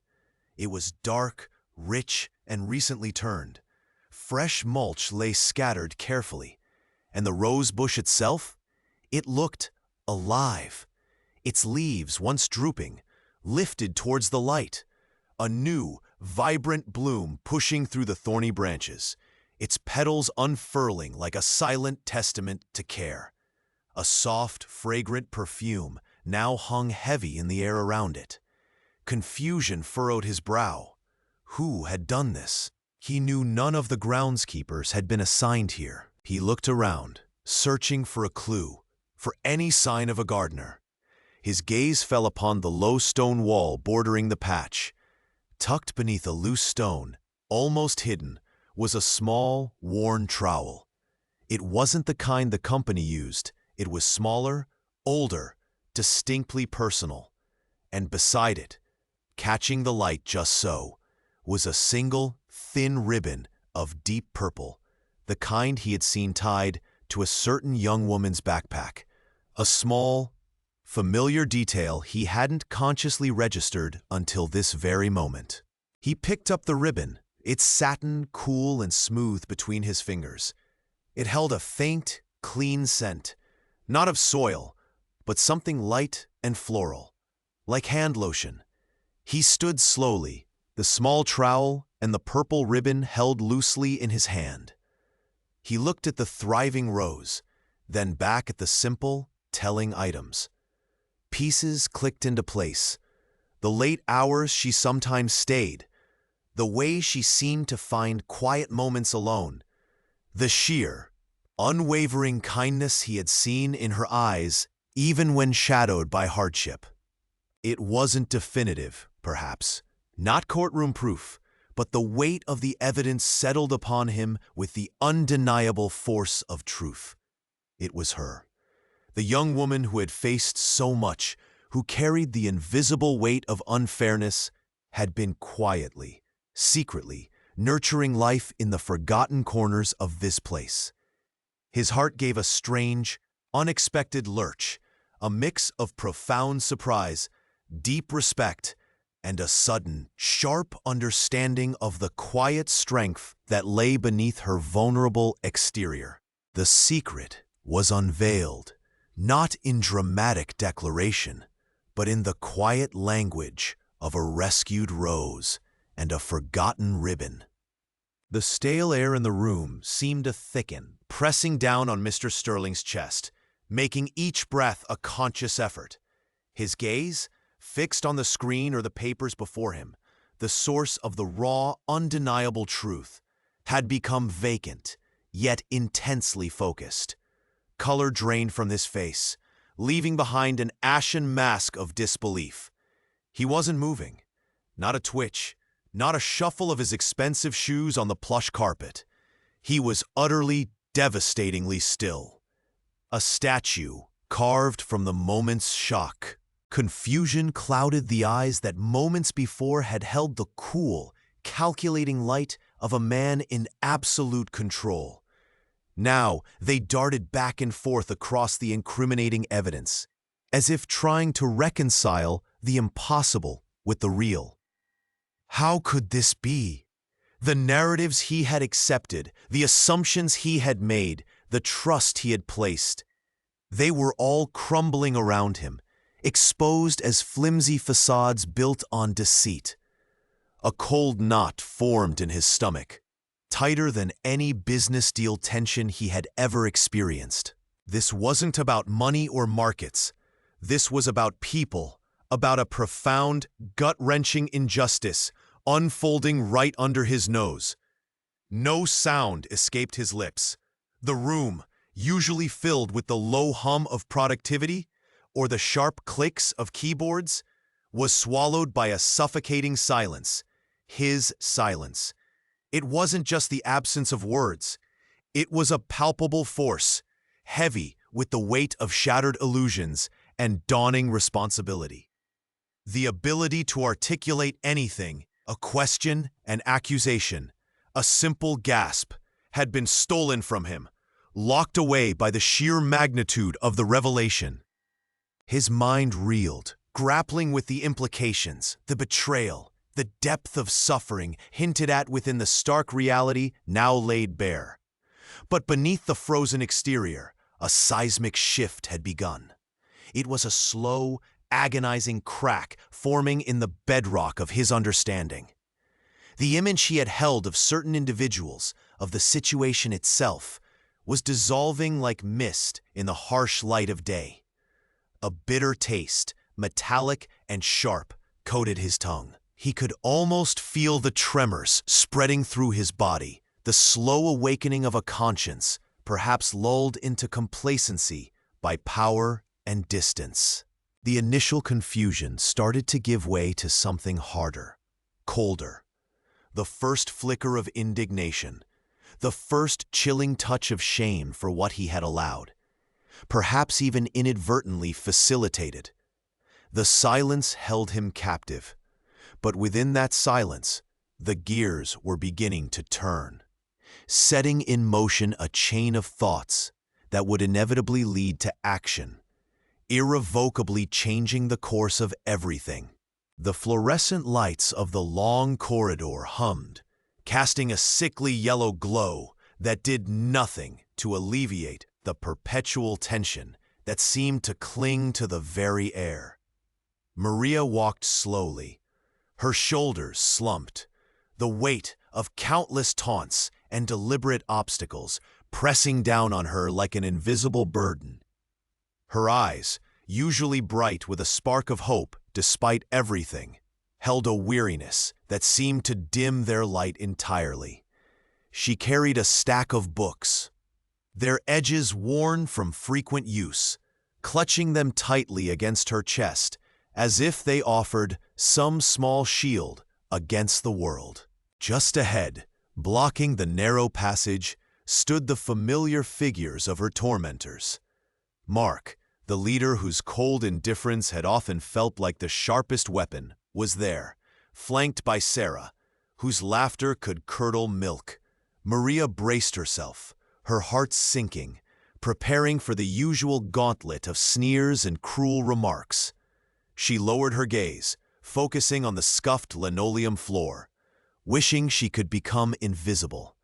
It was dark, rich, and recently turned. Fresh mulch lay scattered carefully, and the rose bush itself, it looked alive. Its leaves, once drooping, lifted towards the light, a new, vibrant bloom pushing through the thorny branches, its petals unfurling like a silent testament to care. A soft, fragrant perfume now hung heavy in the air around it. Confusion furrowed his brow. Who had done this? He knew none of the groundskeepers had been assigned here. He looked around, searching for a clue, for any sign of a gardener. His gaze fell upon the low stone wall bordering the patch. Tucked beneath a loose stone, almost hidden, was a small, worn trowel. It wasn't the kind the company used. It was smaller, older, distinctly personal. And beside it, catching the light just so, was a single, thin ribbon of deep purple, the kind he had seen tied to a certain young woman's backpack. A small, familiar detail he hadn't consciously registered until this very moment. He picked up the ribbon, its satin cool and smooth between his fingers. It held a faint, clean scent, not of soil, but something light and floral, like hand lotion. He stood slowly, the small trowel and the purple ribbon held loosely in his hand. He looked at the thriving rose, then back at the simple, telling items. Pieces clicked into place. The late hours she sometimes stayed. The way she seemed to find quiet moments alone. The sheer, unwavering kindness he had seen in her eyes, even when shadowed by hardship. It wasn't definitive, perhaps, not courtroom proof, but the weight of the evidence settled upon him with the undeniable force of truth. It was her. The young woman who had faced so much, who carried the invisible weight of unfairness, had been quietly, secretly, nurturing life in the forgotten corners of this place. His heart gave a strange, unexpected lurch, a mix of profound surprise, deep respect, and a sudden, sharp understanding of the quiet strength that lay beneath her vulnerable exterior. The secret was unveiled, not in dramatic declaration, but in the quiet language of a rescued rose and a forgotten ribbon. The stale air in the room seemed to thicken, pressing down on Mr. Sterling's chest, making each breath a conscious effort. His gaze, fixed on the screen or the papers before him, the source of the raw, undeniable truth, had become vacant, yet intensely focused. Color drained from his face, leaving behind an ashen mask of disbelief. He wasn't moving. Not a twitch, not a shuffle of his expensive shoes on the plush carpet. He was utterly, devastatingly still. A statue carved from the moment's shock. Confusion clouded the eyes that moments before had held the cool, calculating light of a man in absolute control. Now they darted back and forth across the incriminating evidence, as if trying to reconcile the impossible with the real. How could this be? The narratives he had accepted, the assumptions he had made, the trust he had placed, they were all crumbling around him, exposed as flimsy facades built on deceit. A cold knot formed in his stomach, tighter than any business deal tension he had ever experienced. This wasn't about money or markets. This was about people, about a profound, gut-wrenching injustice unfolding right under his nose. No sound escaped his lips. The room, usually filled with the low hum of productivity or the sharp clicks of keyboards, was swallowed by a suffocating silence. His silence. It wasn't just the absence of words. It was a palpable force, heavy with the weight of shattered illusions and dawning responsibility. The ability to articulate anything, a question, an accusation, a simple gasp, had been stolen from him, locked away by the sheer magnitude of the revelation. His mind reeled, grappling with the implications, the betrayal, the depth of suffering hinted at within the stark reality now laid bare. But beneath the frozen exterior, a seismic shift had begun. It was a slow, agonizing crack forming in the bedrock of his understanding. The image he had held of certain individuals, of the situation itself, was dissolving like mist in the harsh light of day. A bitter taste, metallic and sharp, coated his tongue. He could almost feel the tremors spreading through his body, the slow awakening of a conscience, perhaps lulled into complacency by power and distance. The initial confusion started to give way to something harder, colder. The first flicker of indignation, the first chilling touch of shame for what he had allowed, perhaps even inadvertently facilitated. The silence held him captive, but within that silence, the gears were beginning to turn, setting in motion a chain of thoughts that would inevitably lead to action, irrevocably changing the course of everything. The fluorescent lights of the long corridor hummed, casting a sickly yellow glow that did nothing to alleviate the perpetual tension that seemed to cling to the very air. Maria walked slowly, her shoulders slumped, the weight of countless taunts and deliberate obstacles pressing down on her like an invisible burden. Her eyes, usually bright with a spark of hope despite everything, held a weariness that seemed to dim their light entirely. She carried a stack of books, their edges worn from frequent use, clutching them tightly against her chest, as if they offered some small shield against the world. Just ahead, blocking the narrow passage, stood the familiar figures of her tormentors. Mark, the leader whose cold indifference had often felt like the sharpest weapon, was there, flanked by Sarah, whose laughter could curdle milk. Maria braced herself, her heart sinking, preparing for the usual gauntlet of sneers and cruel remarks. She lowered her gaze, focusing on the scuffed linoleum floor, wishing she could become invisible.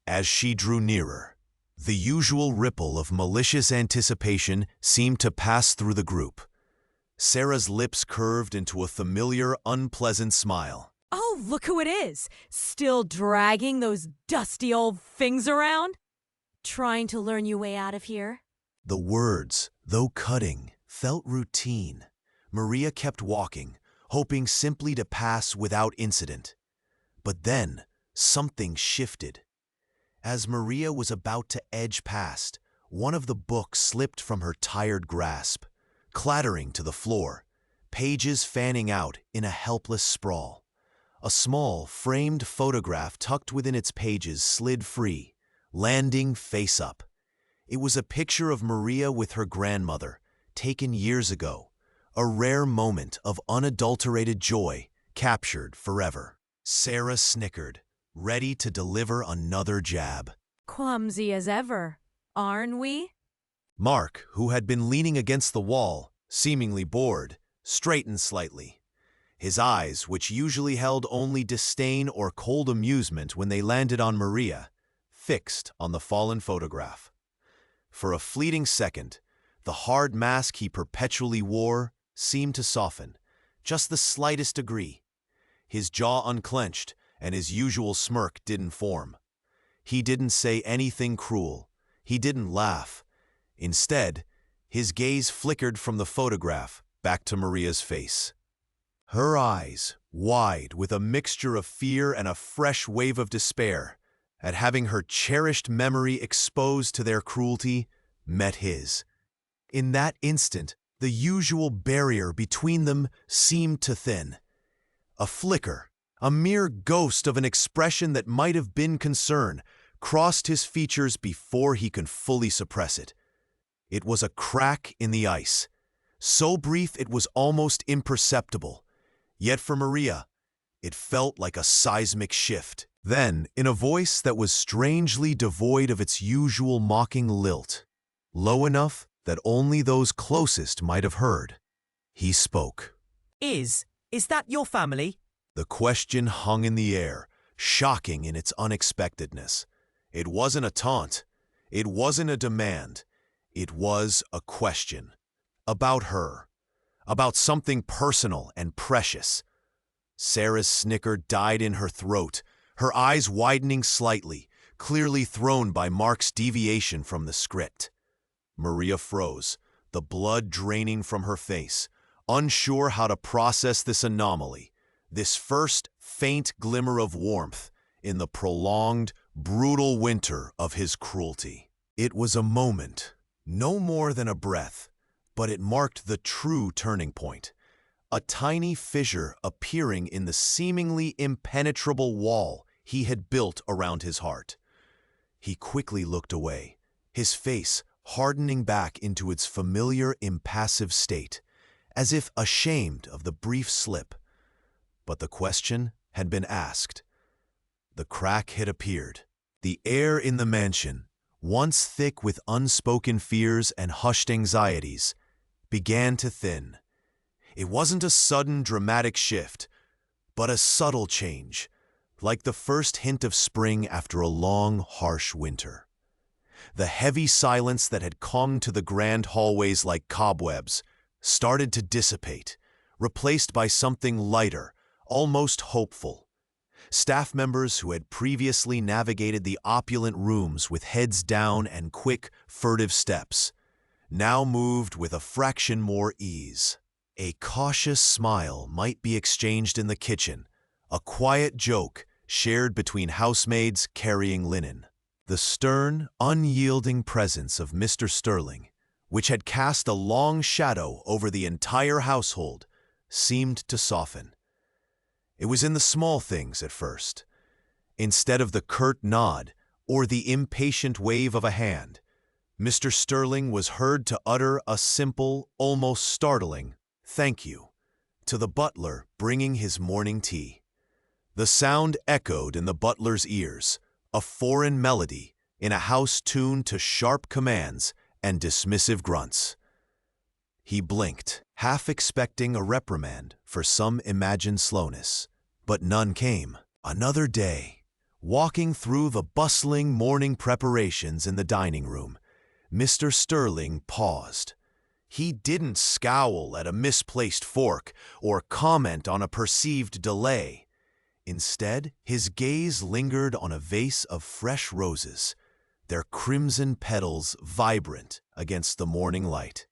As she drew nearer, the usual ripple of malicious anticipation seemed to pass through the group. Sarah's lips curved into a familiar, unpleasant smile. Oh, look who it is! Still dragging those dusty old things around? Trying to learn your way out of here? The words, though cutting, felt routine. Maria kept walking, hoping simply to pass without incident. But then, something shifted. As Maria was about to edge past, one of the books slipped from her tired grasp, clattering to the floor, pages fanning out in a helpless sprawl. A small, framed photograph tucked within its pages slid free, landing face up. It was a picture of Maria with her grandmother, taken years ago, a rare moment of unadulterated joy, captured forever. Sarah snickered, ready to deliver another jab. Clumsy as ever, aren't we? Mark, who had been leaning against the wall, seemingly bored, straightened slightly. His eyes, which usually held only disdain or cold amusement when they landed on Maria, fixed on the fallen photograph. For a fleeting second, the hard mask he perpetually wore seemed to soften, just the slightest degree. His jaw unclenched, and his usual smirk didn't form. He didn't say anything cruel. He didn't laugh. Instead, his gaze flickered from the photograph back to Maria's face. Her eyes, wide with a mixture of fear and a fresh wave of despair, at having her cherished memory exposed to their cruelty, met his. In that instant, the usual barrier between them seemed to thin. A flicker, a mere ghost of an expression that might have been concern, crossed his features before he could fully suppress it. It was a crack in the ice, so brief it was almost imperceptible. Yet for Maria, it felt like a seismic shift. Then, in a voice that was strangely devoid of its usual mocking lilt, low enough that only those closest might have heard, he spoke. Is that your family? The question hung in the air, shocking in its unexpectedness. It wasn't a taunt. It wasn't a demand. It was a question. About her. About something personal and precious. Sarah's snicker died in her throat, her eyes widening slightly, clearly thrown by Mark's deviation from the script. Maria froze, the blood draining from her face, unsure how to process this anomaly, this first faint glimmer of warmth in the prolonged, brutal winter of his cruelty. It was a moment, no more than a breath, but it marked the true turning point. A tiny fissure appearing in the seemingly impenetrable wall he had built around his heart. He quickly looked away, his face hardening back into its familiar impassive state, as if ashamed of the brief slip. But the question had been asked. The crack had appeared. The air in the mansion, once thick with unspoken fears and hushed anxieties, began to thin. It wasn't a sudden dramatic shift, but a subtle change, like the first hint of spring after a long, harsh winter. The heavy silence that had clung to the grand hallways like cobwebs started to dissipate, replaced by something lighter, almost hopeful. Staff members who had previously navigated the opulent rooms with heads down and quick, furtive steps now moved with a fraction more ease. A cautious smile might be exchanged in the kitchen, a quiet joke shared between housemaids carrying linen. The stern, unyielding presence of Mr. Sterling, which had cast a long shadow over the entire household, seemed to soften. It was in the small things at first. Instead of the curt nod or the impatient wave of a hand, Mr. Sterling was heard to utter a simple, almost startling, "Thank you," to the butler bringing his morning tea. The sound echoed in the butler's ears, a foreign melody, in a house tuned to sharp commands and dismissive grunts. He blinked, half expecting a reprimand for some imagined slowness, but none came. Another day, walking through the bustling morning preparations in the dining room, Mr. Sterling paused. He didn't scowl at a misplaced fork or comment on a perceived delay. Instead, his gaze lingered on a vase of fresh roses, their crimson petals vibrant against the morning light.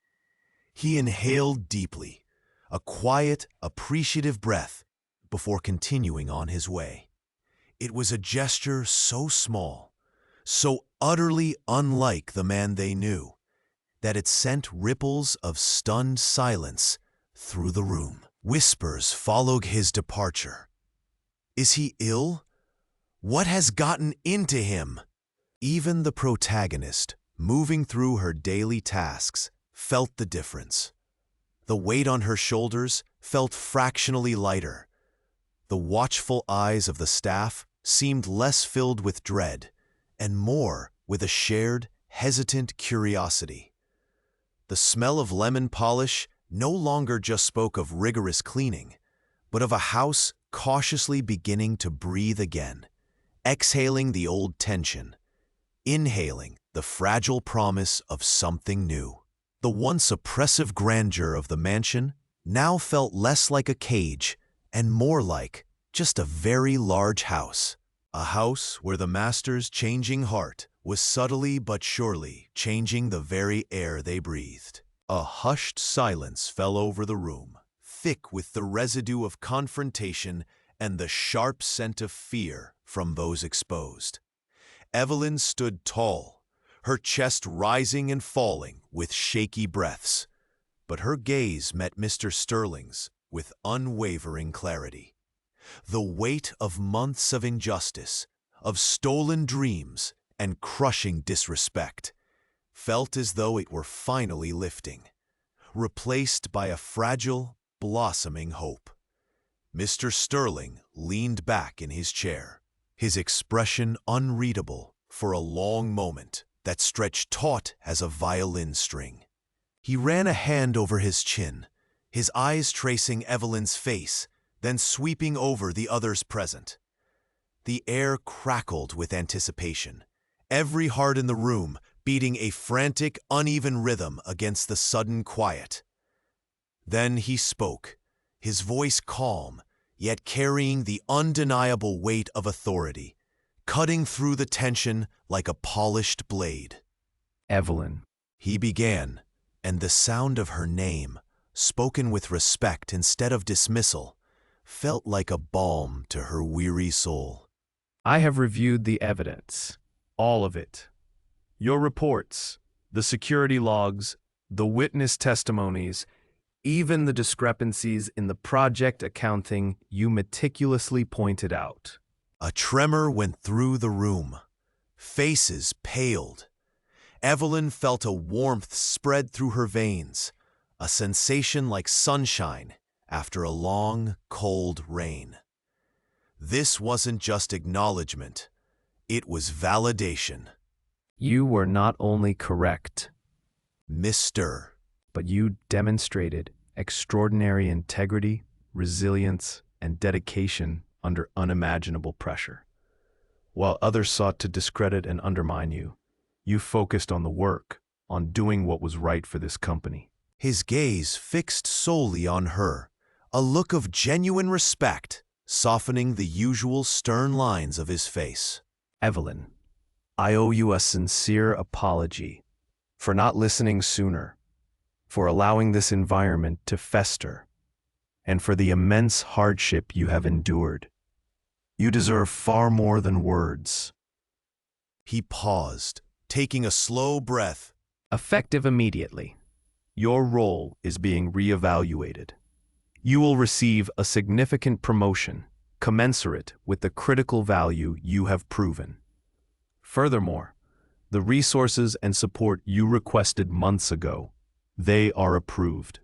He inhaled deeply, a quiet, appreciative breath, before continuing on his way. It was a gesture so small, so utterly unlike the man they knew, that it sent ripples of stunned silence through the room. Whispers followed his departure. Is he ill? What has gotten into him? Even the protagonist, moving through her daily tasks, felt the difference. The weight on her shoulders felt fractionally lighter. The watchful eyes of the staff seemed less filled with dread and more with a shared, hesitant curiosity. The smell of lemon polish no longer just spoke of rigorous cleaning, but of a house cautiously beginning to breathe again, exhaling the old tension, inhaling the fragile promise of something new. The once oppressive grandeur of the mansion now felt less like a cage and more like just a very large house. A house where the master's changing heart was subtly but surely changing the very air they breathed. A hushed silence fell over the room, thick with the residue of confrontation and the sharp scent of fear from those exposed. Evelyn stood tall, her chest rising and falling with shaky breaths, but her gaze met Mr. Sterling's with unwavering clarity. The weight of months of injustice, of stolen dreams and crushing disrespect, felt as though it were finally lifting, replaced by a fragile, blossoming hope. Mr. Sterling leaned back in his chair, his expression unreadable for a long moment that stretched taut as a violin string. He ran a hand over his chin, his eyes tracing Evelyn's face, then sweeping over the others present. The air crackled with anticipation, every heart in the room beating a frantic, uneven rhythm against the sudden quiet. Then he spoke, his voice calm, yet carrying the undeniable weight of authority, cutting through the tension like a polished blade. Evelyn. He began, and the sound of her name, spoken with respect instead of dismissal, felt like a balm to her weary soul. I have reviewed the evidence, all of it. Your reports, the security logs, the witness testimonies, even the discrepancies in the project accounting you meticulously pointed out. A tremor went through the room. Faces paled. Evelyn felt a warmth spread through her veins, a sensation like sunshine after a long, cold rain. This wasn't just acknowledgement, it was validation. You were not only correct, Mr. but you demonstrated extraordinary integrity, resilience, and dedication under unimaginable pressure. While others sought to discredit and undermine you, you focused on the work, on doing what was right for this company. His gaze fixed solely on her, a look of genuine respect softening the usual stern lines of his face. Evelyn, I owe you a sincere apology for not listening sooner, for allowing this environment to fester, and for the immense hardship you have endured. You deserve far more than words. He paused, taking a slow breath. Effective immediately. Your role is being reevaluated. You will receive a significant promotion commensurate with the critical value you have proven. Furthermore, the resources and support you requested months ago, they are approved.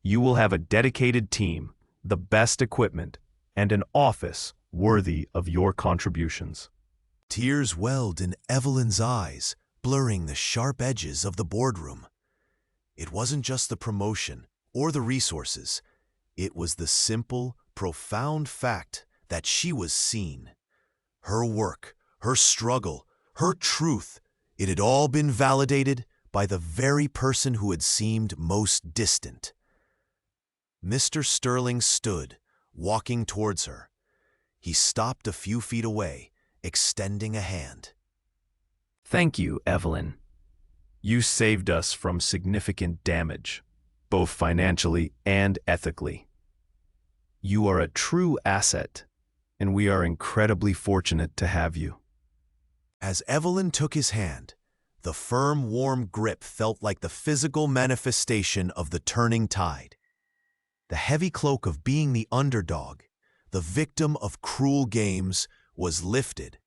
You will have a dedicated team, the best equipment, and an office worthy of your contributions. Tears welled in Evelyn's eyes, blurring the sharp edges of the boardroom. It wasn't just the promotion or the resources. It was the simple, profound fact that she was seen. Her work, her struggle, her truth, it had all been validated by the very person who had seemed most distant. Mr. Sterling stood, walking towards her. He stopped a few feet away, extending a hand. Thank you, Evelyn. You saved us from significant damage, both financially and ethically. You are a true asset, and we are incredibly fortunate to have you. As Evelyn took his hand, the firm, warm grip felt like the physical manifestation of the turning tide. The heavy cloak of being the underdog, the victim of cruel games, was lifted.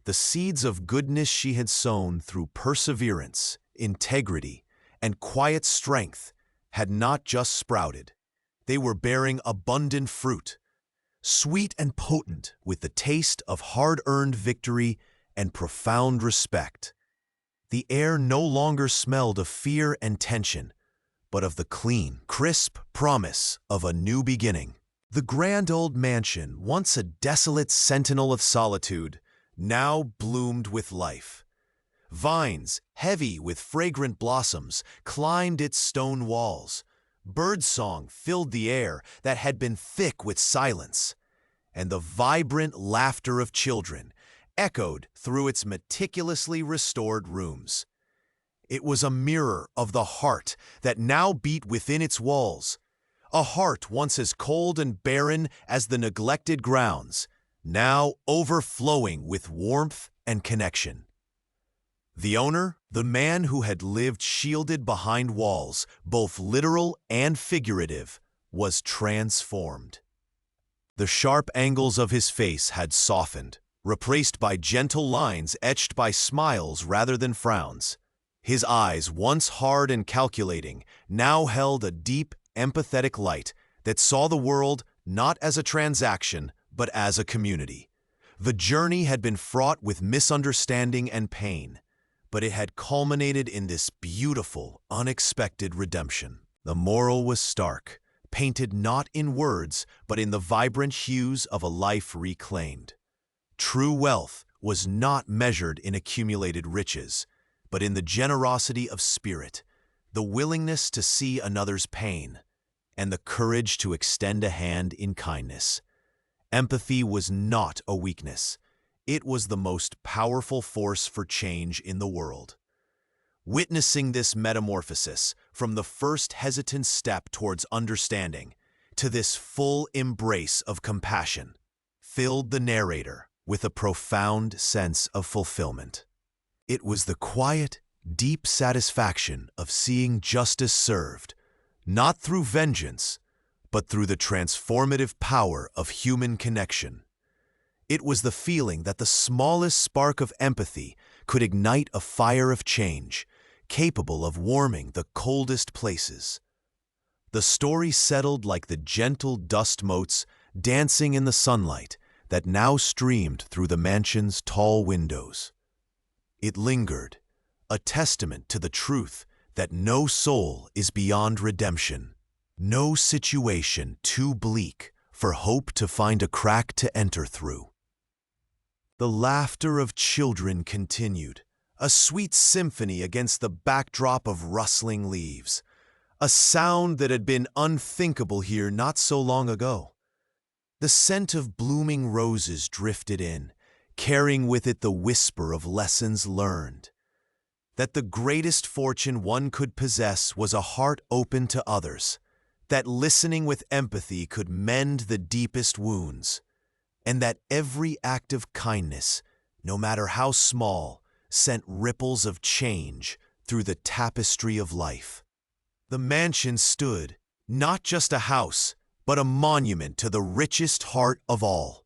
The seeds of goodness she had sown through perseverance, integrity, and quiet strength had not just sprouted. They were bearing abundant fruit, sweet and potent with the taste of hard-earned victory and profound respect. The air no longer smelled of fear and tension, but of the clean, crisp promise of a new beginning. The grand old mansion, once a desolate sentinel of solitude, now bloomed with life. Vines, heavy with fragrant blossoms, climbed its stone walls. Birdsong filled the air that had been thick with silence, and the vibrant laughter of children echoed through its meticulously restored rooms. It was a mirror of the heart that now beat within its walls, a heart once as cold and barren as the neglected grounds, now overflowing with warmth and connection. The owner, the man who had lived shielded behind walls, both literal and figurative, was transformed. The sharp angles of his face had softened, replaced by gentle lines etched by smiles rather than frowns. His eyes, once hard and calculating, now held a deep, empathetic light that saw the world not as a transaction, but as a community. The journey had been fraught with misunderstanding and pain, but it had culminated in this beautiful, unexpected redemption. The moral was stark, painted not in words, but in the vibrant hues of a life reclaimed. True wealth was not measured in accumulated riches, but in the generosity of spirit, the willingness to see another's pain, and the courage to extend a hand in kindness. Empathy was not a weakness. It was the most powerful force for change in the world. Witnessing this metamorphosis, from the first hesitant step towards understanding to this full embrace of compassion, filled the narrator with a profound sense of fulfillment. It was the quiet, deep satisfaction of seeing justice served, not through vengeance, but through the transformative power of human connection. It was the feeling that the smallest spark of empathy could ignite a fire of change, capable of warming the coldest places. The story settled like the gentle dust motes dancing in the sunlight that now streamed through the mansion's tall windows. It lingered, a testament to the truth that no soul is beyond redemption, no situation too bleak for hope to find a crack to enter through. The laughter of children continued, a sweet symphony against the backdrop of rustling leaves, a sound that had been unthinkable here not so long ago. The scent of blooming roses drifted in, carrying with it the whisper of lessons learned. That the greatest fortune one could possess was a heart open to others, that listening with empathy could mend the deepest wounds, and that every act of kindness, no matter how small, sent ripples of change through the tapestry of life. The mansion stood, not just a house, but a monument to the richest heart of all.